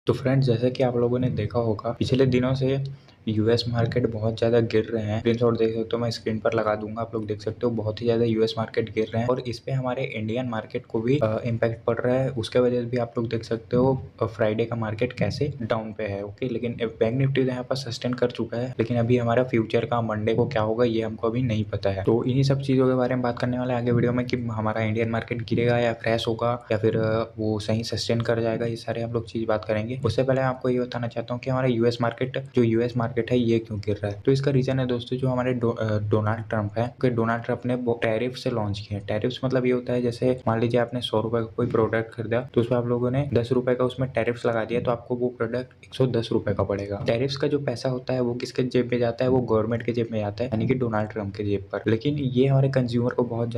तो फ्रेंड्स, जैसे कि आप लोगों ने देखा होगा पिछले दिनों से यूएस मार्केट बहुत ज़्यादा गिर रहे हैं। स्क्रीनशॉट देख सकते हो, मैं स्क्रीन पर लगा दूंगा, आप लोग देख सकते हो बहुत ही ज़्यादा यूएस मार्केट गिर रहे हैं और इस पे हमारे इंडियन मार्केट को भी इम्पैक्ट पड़ रहा है। उसके वजह से भी आप लोग देख सकते हो फ्राइडे का मार्केट कैसे डाउन पे है। ओके, लेकिन बैंक निफ्टी तो यहाँ पर सस्टेन कर चुका है, लेकिन अभी हमारा फ्यूचर का मंडे को क्या होगा ये हमको अभी नहीं पता है। तो इन्हीं सब चीज़ों के बारे में बात करने वाले आगे वीडियो में कि हमारा इंडियन मार्केट गिरेगा या क्रैश होगा या फिर वो सही सस्टेन कर जाएगा। ये सारे हम लोग चीज़ बात करेंगे। उससे पहले आपको ये बताना चाहता हूँ कि हमारा यूएस मार्केट है ये क्यों गिर रहा है। तो इसका रीजन है दोस्तों, जो हमारे डोनाल्ड ट्रंप है कि डोनाल्ड ट्रंप ने टैरिफ से लॉन्च किया है। टैरिफ्स मतलब ये होता है, जैसे मान लीजिए आपने 100 रुपए का कोई प्रोडक्ट खरीदा तो उसमें आप लोगों ने 10 रुपए का उसमें टैरिफ्स लगा दिया, तो आपको वो प्रोडक्ट 110 रुपए का पड़ेगा। टैरिफ्स का जो पैसा होता है वो किसके जेब में जाता है, वो गवर्नमेंट के जेब में जाता है, यानी कि डोनाल्ड ट्रंप के जेब पर। लेकिन ये हमारे कंज्यूमर को बहुत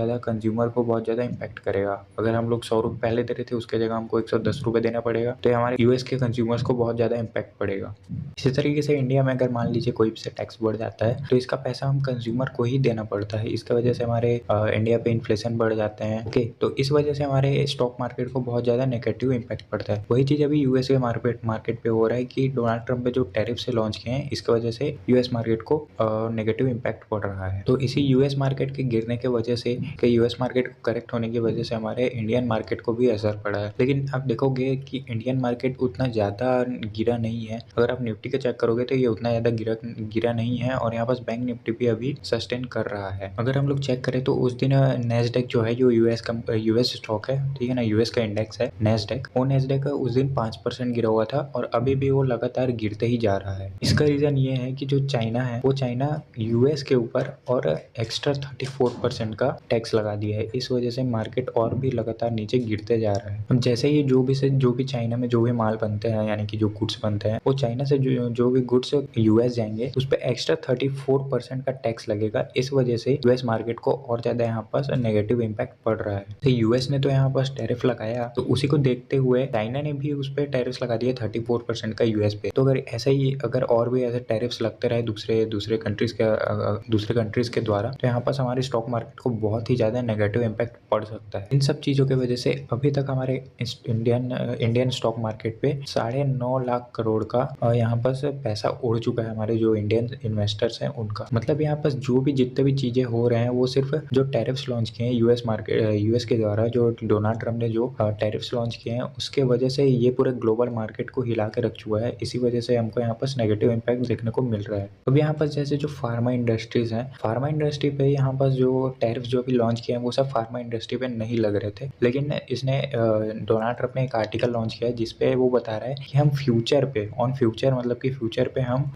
ज्यादा इम्पैक्ट करेगा। अगर हम लोग 100 रुपए पहले दे रहे थे उसके जगह हमको 110 रुपए देना पड़ेगा, तो हमारे यूएस के कंज्यूमर्स को बहुत ज्यादा इम्पैक्ट पड़ेगा। इसी तरीके से इंडिया में अगर मान लीजिए कोई से टैक्स बढ़ जाता है तो इसका पैसा हम कंज्यूमर को ही देना पड़ता है। इसकी वजह से हमारे इंडिया पे इन्फ्लेशन बढ़ जाते हैं। ओके, तो इस वजह से हमारे स्टॉक मार्केट को बहुत ज़्यादा नेगेटिव इम्पैक्ट पड़ता है। वही चीज़ अभी यूएस के मार्केट पे हो रहा है कि डोनाल्ड ट्रंप ने जो टैरिफ से लॉन्च किए हैं इसकी वजह से यूएस मार्केट को नेगेटिव इम्पैक्ट पड़ रहा है। तो इसी यूएस मार्केट के गिरने की वजह से, यूएस मार्केट को करेक्ट होने की वजह से हमारे इंडियन मार्केट को भी असर पड़ा है। लेकिन आप देखोगे कि इंडियन मार्केट उतना ज़्यादा गिरा नहीं है। अगर आप निफ्टी का चेक करोगे तो ये उतना ज़्यादा गिरा नहीं है और यहाँ पास बैंक निफ्टी भी अभी सस्टेन कर रहा है। अगर हम लोग चेक करें तो उस दिन नेस्डेक जो है, जो यूएस स्टॉक है, ठीक है ना, यूएस का इंडेक्स है नेस्डेक, वो नेस्डेक उस दिन 5% गिरा हुआ था और अभी भी वो लगातार गिरते ही जा रहा है। इसका रीजन ये है कि जो चाइना है वो चाइना यूएस के ऊपर और एक्स्ट्रा 34% का टैक्स लगा दिया है। इस वजह से मार्केट और भी लगातार नीचे गिरते जा रहा है। जैसे ही जो भी चाइना में जो भी माल बनते हैं, यानी कि जो गुड्स बनते हैं, वो चाइना से जो भी गुड्स यूएस जाएंगे उस पर एक्स्ट्रा 34% का टैक्स लगेगा। इस वजह से यूएस मार्केट को और ज्यादा यहाँ पास नेगेटिव इम्पैक्ट पड़ रहा है। तो यूएस ने तो यहाँ पास टैरिफ लगाया, तो उसी को देखते हुए चाइना ने भी उस पर टैरिफ लगा दिया 34% का यूएस पे। तो अगर और भी ऐसे टैरिफ्स लगते रहे दूसरे कंट्रीज के द्वारा, तो यहाँ पास हमारे स्टॉक मार्केट को बहुत ही ज्यादा नेगेटिव इम्पैक्ट पड़ सकता है। इन सब चीजों की वजह से अभी तक हमारे इंडियन स्टॉक मार्केट पे 9.5 लाख करोड़ का यहाँ पास पैसा उड़ चुका है हमारे जो इंडियन इन्वेस्टर्स हैं उनका। मतलब यहाँ पास जो भी जितने भी चीजें हो रहे हैं वो सिर्फ जो टैरिफ्स लॉन्च किए हैं यूएस के द्वारा, जो डोनाल्ड ट्रंप ने जो टैरिफ्स लॉन्च किए हैं उसके वजह से ये पूरे ग्लोबल मार्केट को हिला के रख चुका है। इसी वजह से हमको यहाँ पास नेगेटिव इम्पैक्ट देखने को मिल रहा है। अब यहाँ पास जैसे जो फार्मा इंडस्ट्रीज है, फार्मा इंडस्ट्री पे यहाँ पास जो टैरिफ जो भी लॉन्च किए हैं वो सब फार्मा इंडस्ट्री पे नहीं लग रहे थे। लेकिन इसने डोनाल्ड ट्रंप ने एक आर्टिकल लॉन्च किया है जिसपे वो बता रहा है कि हम फ्यूचर मतलब कि फ्यूचर पे हम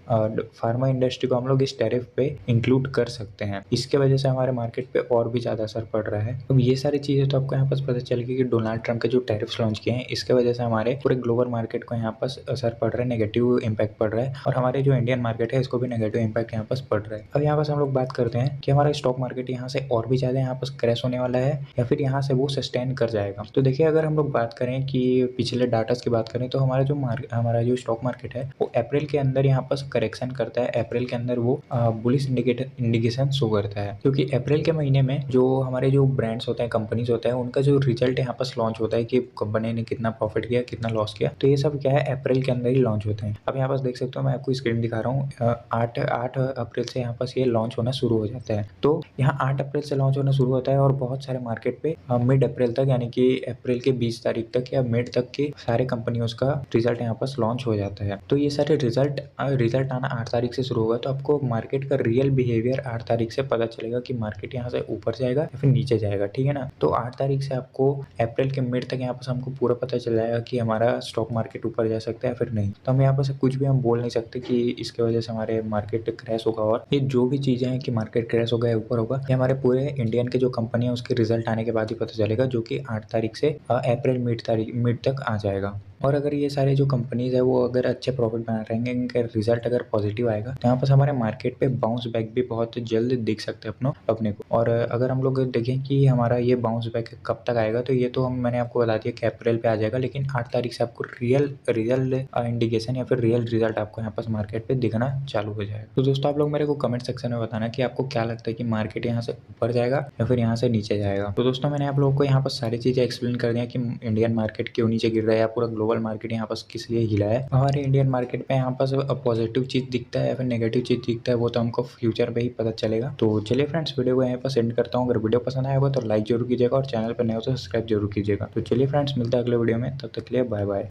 फार्मा इंडस्ट्री को हम लोग इस टैरिफ पे इंक्लूड कर सकते हैं। इसके वजह से हमारे मार्केट पे और भी ज्यादा असर पड़ रहा है। अब ये सारी चीजें तो आपको यहाँ पास पता चल गई कि डोनाल्ड ट्रंप के जो टैरिफ्स लॉन्च किए हैं इसके वजह से हमारे पूरे ग्लोबल मार्केट को यहाँ पास असर पड़ रहा है, नेगेटिव इम्पैक्ट पड़ रहा है और हमारे जो इंडियन मार्केट है इसको भी नेगेटिव इम्पैक्ट यहाँ पास पड़ रहा है। अब यहाँ पास हम लोग बात करते हैं कि हमारा स्टॉक मार्केट यहाँ से और भी ज्यादा यहाँ पास क्रैश होने वाला है या फिर यहाँ से वो सस्टेन कर जाएगा। तो देखिए, अगर हम लोग बात करें कि पिछले डाटास की बात करें तो हमारा जो स्टॉक मार्केट है वो अप्रैल के अंदर यहाँ पास करेक्शन करता है। अप्रैल के अंदर वो बुलिश इंडिकेशन शो करता है, क्योंकि अप्रैल के महीने में जो हमारे जो ब्रांड्स होते हैं, कंपनीज होते हैं, उनका जो रिजल्ट यहाँ पास लॉन्च होता है कि कंपनी ने कितना प्रॉफिट किया, कितना लॉस किया, तो ये सब क्या है अप्रैल के अंदर ही लॉन्च होते हैं। अब यहाँ पास देख सकते हो, मैं आपको स्क्रीन दिखा रहा हूँ, 8 अप्रैल से यहाँ पास ये लॉन्च होना शुरू हो जाता है। तो यहाँ 8 अप्रैल से लॉन्च होना शुरू होता है और बहुत सारे मार्केट पे मिड अप्रैल तक, यानी कि अप्रैल के 20 तारीख तक या मिड तक के सारे कंपनियों का रिजल्ट यहाँ पास लॉन्च हो जाता है। तो ये सारे रिजल्ट आना 8 तारीख से शुरू होगा, तो आपको मार्केट का रियल बिहेवियर 8 तारीख से पता चलेगा कि मार्केट यहाँ से ऊपर जाएगा या फिर नीचे जाएगा, ठीक है ना। तो 8 तारीख से आपको अप्रैल के मिड तक यहाँ पास हमको पूरा पता चल जाएगा कि हमारा स्टॉक मार्केट ऊपर जा सकता है या फिर नहीं। तो हम यहाँ पर कुछ भी हम बोल नहीं सकते कि इसके वजह से हमारे मार्केट क्रैश होगा, और ये जो भी चीजें हैं कि मार्केट क्रैश होगा या ऊपर होगा, ये हमारे पूरे इंडियन के जो कंपनी है उसके रिजल्ट आने के बाद ही पता चलेगा, जो कि 8 तारीख से अप्रैल मिड तक आ जाएगा। और अगर ये सारे जो कंपनीज है वो अगर अच्छे प्रॉफिट बना रहेंगे, इनका रिजल्ट अगर पॉजिटिव आएगा, तो यहाँ पर हमारे मार्केट पे बाउंस बैक भी बहुत जल्द दिख सकते हैं अपने को। और अगर हम लोग देखें कि हमारा ये बाउंस बैक कब तक आएगा, तो ये तो मैंने आपको बता दिया कि अप्रैल पे आ जाएगा, लेकिन 8 तारीख से आपको रियल इंडिकेशन या फिर रियल रिजल्ट आपको यहाँ पास मार्केट पे दिखना चालू हो जाएगा। तो दोस्तों, आप लोग मेरे को कमेंट सेक्शन में बताना कि आपको क्या लगता है कि मार्केट यहाँ से ऊपर जाएगा या फिर यहाँ से नीचे जाएगा। तो दोस्तों, मैंने आप लोगों को यहाँ पर सारी चीजें एक्सप्लेन कर दिया कि इंडियन मार्केट क्यों नीचे गिर रहा है या पूरा ग्लोबल मार्केट यहाँ पर किस लिए हिला है। हमारे इंडियन मार्केट में यहाँ पर पॉजिटिव चीज दिखता है या फिर नेगेटिव चीज दिखता है वो तो हमको फ्यूचर पे ही पता चलेगा। तो चलिए फ्रेंड्स वीडियो को यहाँ पर सेंड करता हूँ। अगर वीडियो पसंद आया होगा तो लाइक जरूर कीजिएगा और चैनल पर नए हो तो सब्सक्राइब जरूर कीजिएगा। तो चलिए फ्रेंड्स मिलते हैं अगले वीडियो में, तब तक के लिए बाय बाय।